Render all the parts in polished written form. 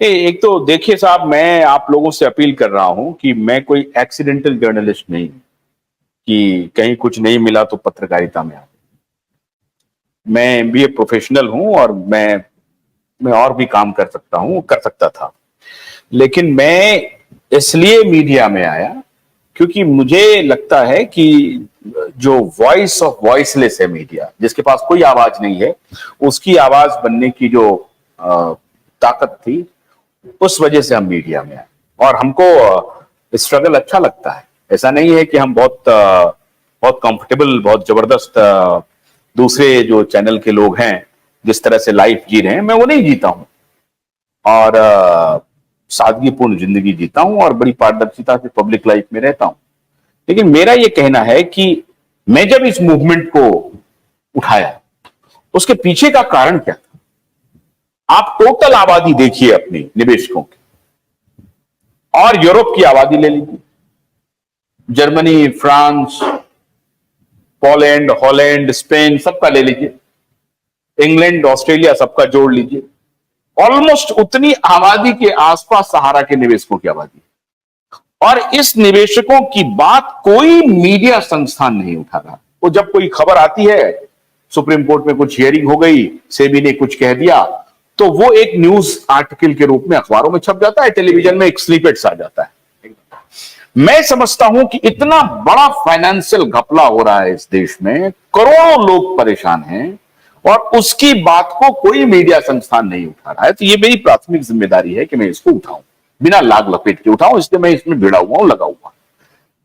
एक तो देखिए साहब, मैं आप लोगों से अपील कर रहा हूं कि मैं कोई एक्सीडेंटल जर्नलिस्ट नहीं कि कहीं कुछ नहीं मिला तो पत्रकारिता में आ। मैं एमबीए प्रोफेशनल हूं और मैं और भी काम कर सकता हूं, कर सकता था, लेकिन मैं इसलिए मीडिया में आया क्योंकि मुझे लगता है कि जो वॉइस ऑफ वॉइसलेस है मीडिया, जिसके पास कोई आवाज नहीं है, उसकी आवाज बनने की जो ताकत थी, उस वजह से हम मीडिया में आए। और हमको स्ट्रगल अच्छा लगता है। ऐसा नहीं है कि हम बहुत कंफर्टेबल, बहुत जबरदस्त दूसरे जो चैनल के लोग हैं जिस तरह से लाइफ जी रहे हैं, मैं वो नहीं जीता हूं। और सादगीपूर्ण जिंदगी जीता हूं और बड़ी पारदर्शिता से पब्लिक लाइफ में रहता हूं। लेकिन मेरा ये कहना है कि मैं जब इस मूवमेंट को उठाया, उसके पीछे का कारण क्या था? आप टोटल आबादी देखिए अपनी निवेशकों की, और यूरोप की आबादी ले लीजिए, Germany, France, Poland, Holland, Spain, सबका ले लीजिए, इंग्लैंड, ऑस्ट्रेलिया, सबका जोड़ लीजिए, ऑलमोस्ट उतनी आबादी के आसपास सहारा के निवेशकों की आबादी। और इस निवेशकों की बात कोई मीडिया संस्थान नहीं उठा रहा। वो जब कोई खबर आती है, सुप्रीम कोर्ट में कुछ हियरिंग हो गई, सेबी ने कुछ कह दिया, तो वो एक न्यूज आर्टिकल के रूप में अखबारों में छप जाता है, टेलीविजन में एक स्निपेट्स आ जाता है। मैं समझता हूं कि इतना बड़ा फाइनेंशियल घपला हो रहा है इस देश में, करोड़ों लोग परेशान हैं, और उसकी बात को कोई मीडिया संस्थान नहीं उठा रहा है। तो ये मेरी प्राथमिक जिम्मेदारी है कि मैं इसको उठाऊं, बिना लाग लपेट के उठाऊं, इसलिए मैं इसमें भिड़ा हुआ हूं, लगा हुआ।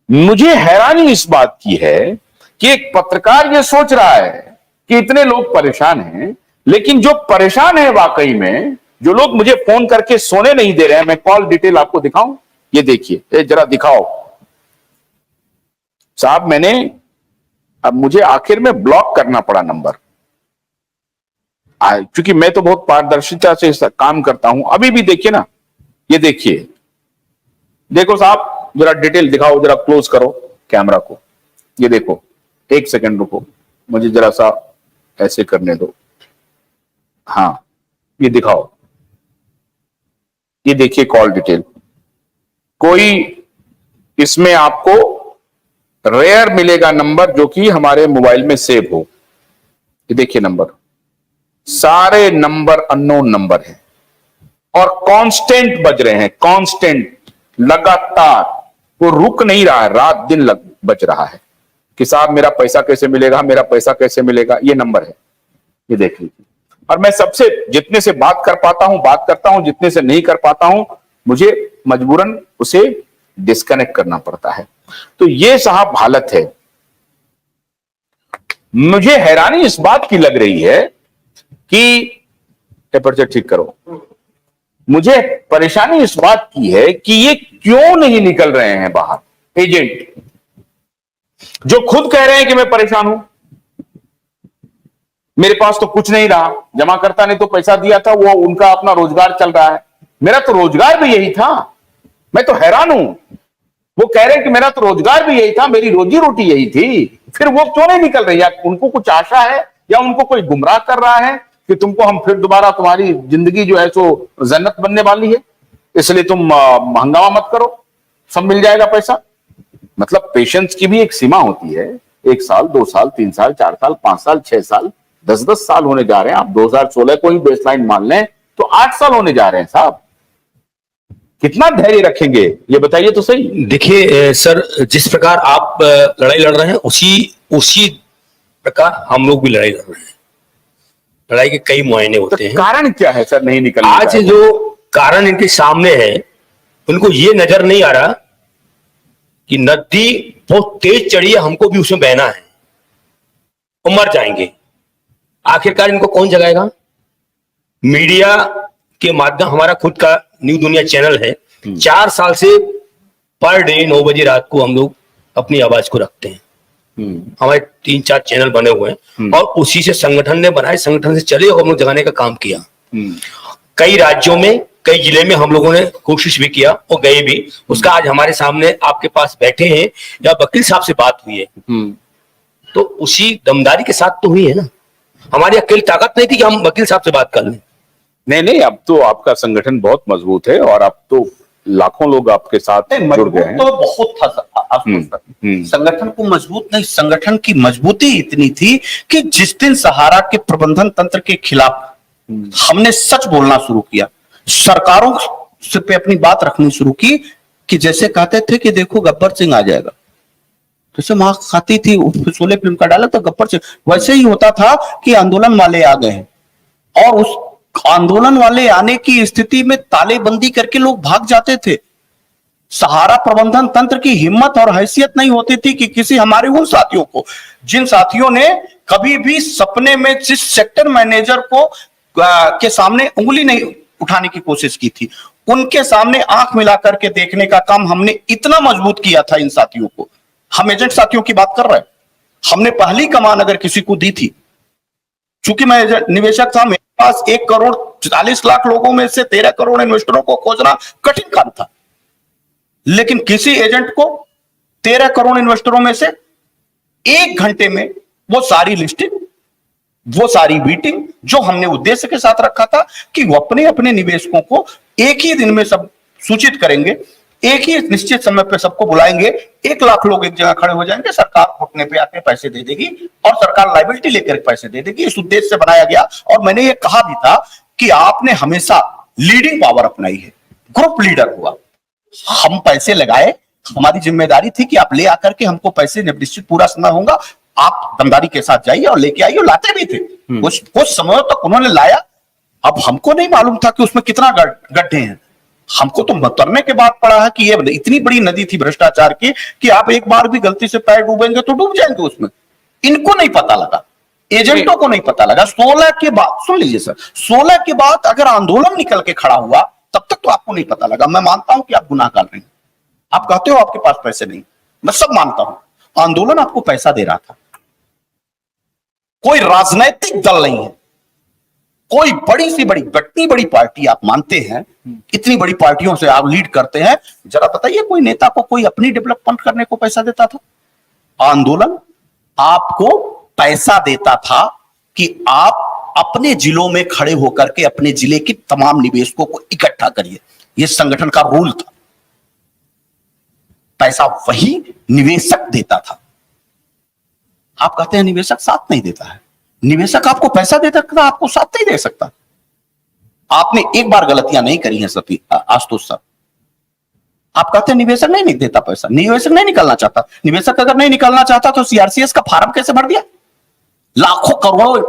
मुझे हैरानी इस बात की है कि एक पत्रकार ये सोच रहा है कि इतने लोग परेशान हैं, लेकिन जो परेशान है वाकई में, जो लोग मुझे फोन करके सोने नहीं दे रहे हैं, मैं कॉल डिटेल आपको दिखाऊं, ये देखिए, जरा दिखाओ साहब। अब मुझे आखिर में ब्लॉक करना पड़ा नंबर, क्योंकि मैं तो बहुत पारदर्शिता से काम करता हूं। अभी भी देखिए ना, ये देखिए, देखो साहब, जरा डिटेल दिखाओ, जरा क्लोज करो कैमरा को, ये देखो, एक सेकंड रुको, मुझे जरा सा ऐसे करने दो। हाँ, ये दिखाओ, ये देखिए कॉल डिटेल। कोई इसमें आपको रेयर मिलेगा नंबर जो कि हमारे मोबाइल में सेव हो। ये देखिए नंबर, सारे नंबर अननोन नंबर हैं और कांस्टेंट बज रहे हैं, कांस्टेंट, लगातार, वो रुक नहीं रहा है, रात दिन बज रहा है कि साहब मेरा पैसा कैसे मिलेगा, मेरा पैसा कैसे मिलेगा। ये नंबर है, ये देख लीजिए। और मैं सबसे, जितने से बात कर पाता हूं बात करता हूं, जितने से नहीं कर पाता हूं मुझे मजबूरन उसे डिस्कनेक्ट करना पड़ता है। तो ये साहब हालत है। मुझे हैरानी इस बात की लग रही है कि टेम्परेचर ठीक करो, मुझे परेशानी इस बात की है कि ये क्यों नहीं निकल रहे हैं बाहर एजेंट, जो खुद कह रहे हैं कि मैं परेशान हूं, मेरे पास तो कुछ नहीं रहा, जमाकर्ता ने तो पैसा दिया था, वो उनका अपना रोजगार चल रहा है, मेरा तो रोजगार भी यही था, मैं तो हैरान हूं। वो कह रहे हैं कि मेरा तो रोजगार भी यही था, मेरी रोजी रोटी यही थी, फिर वो क्यों नहीं निकल रही? या उनको कुछ आशा है, या उनको कोई गुमराह कर रहा है कि तुमको हम फिर दोबारा, तुम्हारी जिंदगी जो है सो जन्नत बनने वाली है, इसलिए तुम हंगामा मत करो, सब मिल जाएगा पैसा। मतलब पेशेंस की भी एक सीमा होती है। 1 साल, 2 साल, 3 साल, 4 साल, 5 साल, 6 साल, 10-10 साल होने जा रहे हैं। आप 2016 को ही बेसलाइन मान लें तो 8 साल होने जा रहे हैं साहब। कितना धैर्य रखेंगे ये बताइए तो सही। देखिए सर, जिस प्रकार आप लड़ाई लड़ रहे हैं उसी प्रकार हम लोग भी लड़ाई लड़ रहे हैं। लड़ाई के कई मुआयने होते हैं। कारण क्या है सर नहीं निकल? आज जो कारण इनके सामने है, उनको ये नजर नहीं आ रहा कि नदी बहुत तेज चढ़ी है, हमको भी उसमें बहना है और मर जाएंगे। आखिरकार इनको कौन जगाएगा? मीडिया के माध्यम, हमारा खुद का न्यू दुनिया चैनल है, 4 साल से पर डे 9 बजे रात को हम लोग अपनी आवाज को रखते हैं। हमारे 3-4 चैनल बने हुए हैं और उसी से संगठन ने बनाए, संगठन से चले और हम लोग जगाने का काम किया। कई राज्यों में, कई जिले में हम लोगों ने कोशिश भी किया और गए भी। उसका आज हमारे सामने आपके पास बैठे हैं, या वकील साहब से बात हुई है, तो उसी दमदारी के साथ तो हुई है ना। हमारी अकेली ताकत नहीं थी कि हम वकील साहब से बात कर लें। नहीं नहीं, अब तो आपका संगठन बहुत मजबूत है और अब तो लाखों लोग आपके साथ जुड़ मजबूत गए हैं। तो बहुत था संगठन को मजबूत नहीं, संगठन की मजबूती इतनी थी कि जिस दिन सहारा के प्रबंधन तंत्र के खिलाफ हमने सच बोलना शुरू किया, सरकारों से पे अपनी बात रखनी शुरू की, कि जैसे कहते थे कि देखो गब्बर सिंह आ जाएगा, जैसे मां खाती थी शोले फिल्म का डायलॉग तो गब्बर सिंह, वैसे ही होता था कि आंदोलन वाले आ गए और उस आंदोलन वाले आने की स्थिति में तालेबंदी करके लोग भाग जाते थे। सहारा प्रबंधन तंत्र की हिम्मत और हैसियत नहीं होती थी कि किसी हमारे उन साथियों को, जिन साथियों ने कभी भी सपने में जिस सेक्टर मैनेजर को के सामने उंगली नहीं उठाने की कोशिश की थी, उनके सामने आंख मिलाकर के देखने का काम हमने इतना मजबूत किया था इन साथियों को। हम एजेंट साथियों की बात कर रहे हैं, हमने पहली कमान अगर किसी को दी थी, चूंकि मैं निवेशक था, मेरे पास 1,40,00,000 लोगों में से 13 करोड़ इन्वेस्टरों को खोजना कठिन काम था, लेकिन किसी एजेंट को 13 करोड़ इन्वेस्टरों में से 1 घंटे में वो सारी लिस्टिंग, वो सारी मीटिंग जो हमने उद्देश्य के साथ रखा था कि वो अपने अपने निवेशकों को एक ही दिन में सब सूचित करेंगे, एक ही निश्चित समय पे सबको बुलाएंगे, 1,00,000 लोग एक जगह खड़े हो जाएंगे, सरकार घुटने पे आके पैसे दे देगी और सरकार लायबिलिटी लेकर पैसे दे देगी। इस उद्देश्य से बनाया गया। और मैंने ये कहा भी था कि आपने हमेशा लीडिंग पावर अपनाई है, ग्रुप लीडर हुआ, हम पैसे लगाए, हमारी जिम्मेदारी थी कि आप ले आकर के हमको पैसे जब निश्चित पूरा समय होगा आप दमदारी के साथ जाइए और लेके आइए, लाते भी थे। कुछ समय तक उन्होंने लाया। अब हमको नहीं मालूम था कि उसमें कितना गड्ढे हैं, हमको तो मतरने के बाद पड़ा है कि ये इतनी बड़ी नदी थी भ्रष्टाचार की कि आप एक बार भी गलती से पैर डूबेंगे तो डूब जाएंगे उसमें। इनको नहीं पता लगा, एजेंटों को नहीं पता लगा। 16 के बाद, सुन लीजिए सर, 16 के बाद अगर आंदोलन निकल के खड़ा हुआ तब तक तो आपको नहीं पता लगा। मैं मानता हूं कि आप गुनाहगार नहीं, आप कहते हो आपके पास पैसे नहीं, मैं सब मानता हूं। आंदोलन आपको पैसा दे रहा था, कोई राजनैतिक दल नहीं है, कोई बड़ी सी बड़ी इतनी बड़ी पार्टी आप मानते हैं, इतनी बड़ी पार्टियों से आप लीड करते हैं, जरा बताइए कोई नेता को कोई अपनी डेवलपमेंट करने को पैसा देता था? आंदोलन आपको पैसा देता था कि आप अपने जिलों में खड़े होकर के अपने जिले के तमाम निवेशकों को इकट्ठा करिए। यह संगठन का रूल था। पैसा वही निवेशक देता था। आप कहते हैं निवेशक साथ नहीं देता है, निवेशक आपको पैसा दे सकता, आपको साथ नहीं दे सकता। आपने एक बार गलतियां नहीं करी हैं सभी आशुतोष सर। आप कहते हैं निवेशक नहीं देता पैसा, निवेशक नहीं निकलना चाहता। निवेशक अगर नहीं निकलना चाहता तो सीआरसीएस का फार्म कैसे भर दिया? लाखों करोड़ों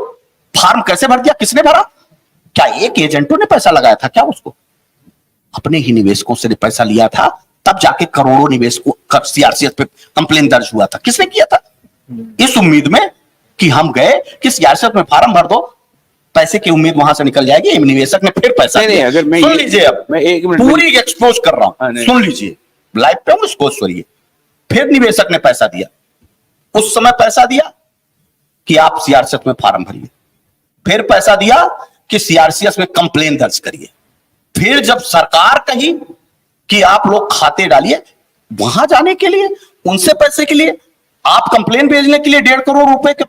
फार्म कैसे भर दिया? किसने भरा? क्या एक एजेंटों ने पैसा लगाया था क्या उसको? अपने ही निवेशकों से पैसा लिया था, तब जाके करोड़ों निवेशकों का सीआरसीएस पे कंप्लेन दर्ज हुआ था। किसने किया था? इस उम्मीद में कि हम गए कि सीआरसीएस में फार्म भर दो, पैसे की उम्मीद वहां से निकल जाएगी। निवेशक ने फिर पैसा नहीं, अगर मैं सुन लीजिए, अब मैं एक मिनट पूरी एक्सपोज कर रहा हूं, सुन लीजिए, लाइव पे हूं, एक्सपोज करिए। फिर निवेशक ने पैसा दिया, उस समय पैसा दिया कि आप सीआरसीएस में फार्म भरिए, फिर पैसा दिया कि सीआरसीएस में कंप्लेन दर्ज करिए, फिर जब सरकार कही कि आप लोग खाते डालिए, वहां जाने के लिए उनसे पैसे के लिए आप कंप्लेन भेजने के लिए 1.5 करोड़ रुपए के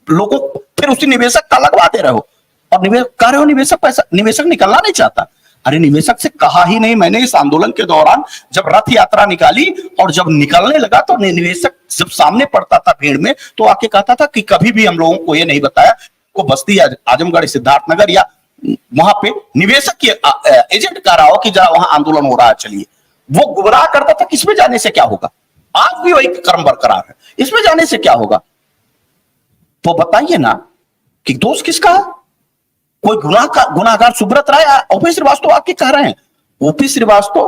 लोगों फिर उसी निवेशक का लगवा दे रहे हो और कह रहे हो निवेशक पैसा, निवेशक निकलना नहीं चाहता। अरे निवेशक से कहा ही नहीं मैंने इस आंदोलन के दौरान, जब रथ यात्रा निकाली और जब निकलने लगा तो निवेशक जब सामने पड़ता था भीड़ में तो आके कहता था कि कभी भी हम लोगों को ये नहीं बताया को बस्ती आजमगढ़ सिद्धार्थनगर या वहां पे निवेशक एजेंट कह रहा हो कि जरा वहां आंदोलन हो रहा है, चलिए। वो गुमराह करता था, किसमें जाने से क्या होगा? आज भी वही क्रम बरकरार है, इसमें जाने से क्या होगा? तो बताइए ना कि दोष किसका है? कोई गुनाहगार सुब्रत राय, ओपी श्रीवास्तव आके कह रहे हैं, ओपी श्रीवास्तव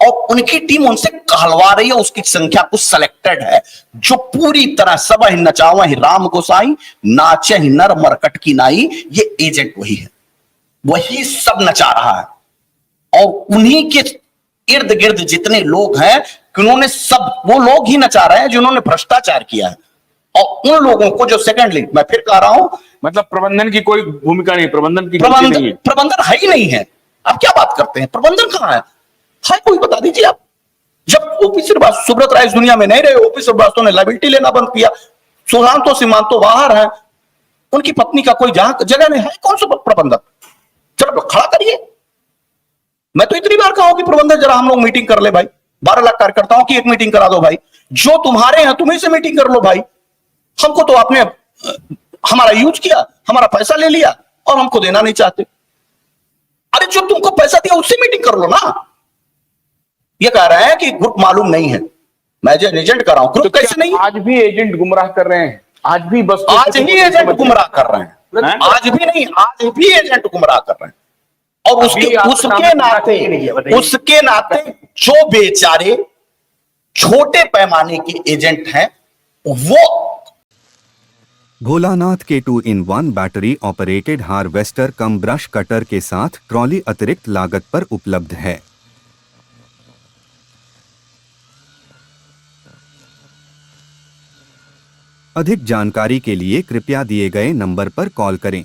और उनकी टीम उनसे कहलवा रही है, उसकी संख्या कुछ सिलेक्टेड है जो पूरी तरह सब ही नचावा ही राम गोसाई नाचे ही नर मरकट की नाई, ये एजेंट वही है, वही सब नचा रहा है। और उन्हीं के इर्द गिर्द जितने लोग हैं कि उन्होंने सब वो लोग ही नचा रहे हैं जिन्होंने भ्रष्टाचार किया है। और उन लोगों को जो सेकेंडली, मैं फिर कह रहा हूं, मतलब प्रबंधन की कोई भूमिका नहीं, प्रबंधन की गलती नहीं है। प्रबंधन है ही नहीं है। आप क्या बात करते हैं? प्रबंधन कहां है कोई बता दीजिए आप। जब ओपी श्रीवास्तव, सुब्रत राय इस दुनिया में नहीं रहे, ओपी श्रीवास्तव ने लायबिलिटी लेना बंद किया, सुशांत सीमांत तो बाहर है, उनकी पत्नी का कोई जगह नहीं है, कौन सा प्रबंधन? चलो खड़ा करिए। मैं तो इतनी बार कहा हूं कि प्रबंधक जरा हम लोग मीटिंग कर ले भाई, 12 लाख कार्यकर्ताओं की एक मीटिंग करा दो भाई, जो तुम्हारे हैं तुम्हीं से मीटिंग कर लो भाई। हमको तो आपने हमारा यूज किया, हमारा पैसा ले लिया और हमको देना नहीं चाहते। अरे जो तुमको पैसा दिया उससे मीटिंग कर लो ना। ये कह रहे हैं कि ग्रुप मालूम नहीं है, मैं जो एजेंट कर रहा हूं, ग्रुप कैसे नहीं? आज भी एजेंट गुमराह कर रहे हैं, आज भी बस आज ही एजेंट गुमराह कर रहे हैं, आज भी नहीं, आज भी एजेंट गुमराह कर रहे हैं। और उसके नाते जो बेचारे छोटे पैमाने के एजेंट हैं वो भोलानाथ के 2-in-1 बैटरी ऑपरेटेड हार्वेस्टर कम ब्रश कटर के साथ ट्रॉली अतिरिक्त लागत पर उपलब्ध है। अधिक जानकारी के लिए कृपया दिए गए नंबर पर कॉल करें।